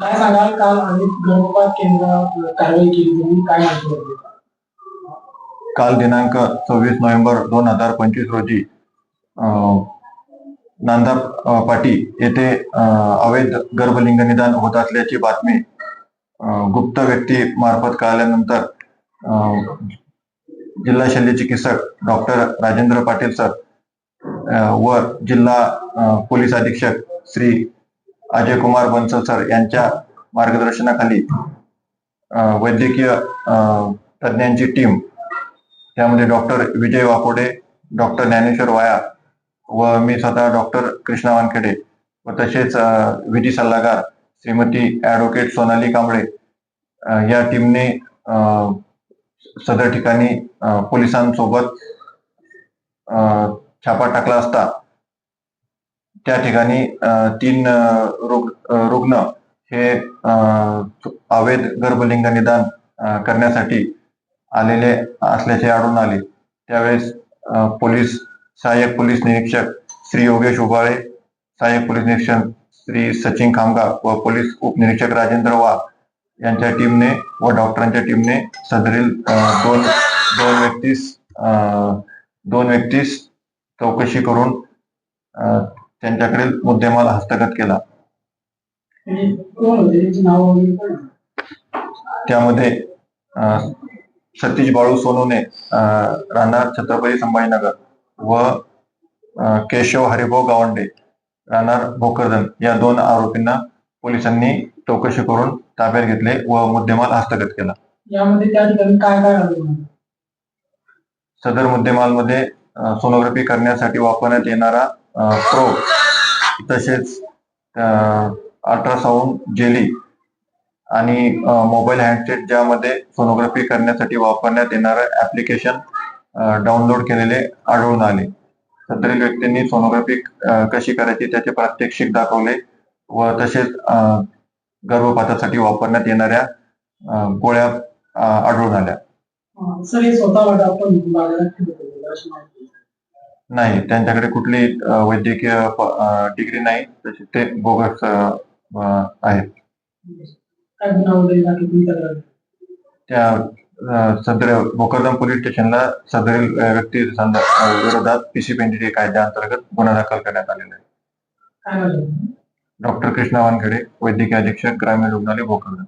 काय सांगाल, काल अनेक गर्भपात केंद्रात कारवाई केली, तुम्ही काय माहिती द्याल? काल दिनांक 26 नोव्हेंबर 2025 रोजी नांदा पाटी येथे अवैध गर्भलिंग निदान होत असल्याची बातमी गुप्त व्यक्ती मार्फत कळाल्यानंतर जिल्हा शल्य चिकित्सक डॉक्टर राजेंद्र पाटील सर व जिल्हा पोलीस अधीक्षक श्री अजय कुमार बन्सल सर यांच्या मार्गदर्शनाखाली वैद्यकीय तज्ञांची टीम, त्यामध्ये डॉक्टर विजय वाकोडे, डॉक्टर ज्ञानेश्वर वाया व मी स्वतः डॉक्टर कृष्णा वानखेडे व तसेच विधी सल्लागार श्रीमती ॲडव्होकेट सोनाली कांबळे या टीमने सदर ठिकाणी पोलिसांसोबत छापा टाकला असता त्या ठिकाणी 3 रुग्ण हे अवैध गर्भलिंग निदान करण्यासाठी आलेले असल्याचे आढळून आले। त्यावेळेस सहाय्यक पोलीस निरीक्षक श्री योगेश उबाळे, सहाय्यक पोलीस निरीक्षक श्री सचिन खामगा व पोलीस उपनिरीक्षक राजेंद्र वाघ यांच्या टीमने व डॉक्टरांच्या टीमने सदरील दोन व्यक्तीस चौकशी करून त्यांच्याकडील मुद्देमाल हस्तगत केला। त्यामध्ये सतीश बाळू सोनवणे राहणार छत्रपती संभाजीनगर व केशव हरिभाऊ गावंडे राहणार भोकरदन या 2 आरोपींना पोलिसांनी चौकशी करून ताब्यात घेतले व मुद्देमाल हस्तगत केला। यामध्ये त्या ठिकाणी काय काय आढळलं? सदर मुद्देमालमध्ये सोनोग्राफी करण्यासाठी वापरण्यात येणारा प्रोब, तसेच अल्ट्रासाऊंड जेली आणि मोबाईल हँडसेट ज्यामध्ये सोनोग्राफी करण्यासाठी वापरण्यात येणारं ऍप्लिकेशन डाउनलोड केलेले आढळून आले। सदरील व्यक्तींनी सोनोग्राफी कशी करायची त्याचे प्रात्यक्षिक दाखवले व तसेच गर्भपातासाठी वापरण्यात येणाऱ्या गोळ्या आढळून आल्या। सर, हे स्वतः नाही, त्यांच्याकडे कुठली वैद्यकीय डिग्री नाही, तसे ते बोगस आहेत। त्या सदर भोकरदन पोलीस स्टेशनला सदरील व्यक्ती विरोधात PCPNDT कायद्याअंतर्गत गुन्हा दाखल करण्यात आलेला आहे। डॉक्टर कृष्णा वानखेडे, वैद्यकीय अधीक्षक, ग्रामीण रुग्णालय, भोकरदन।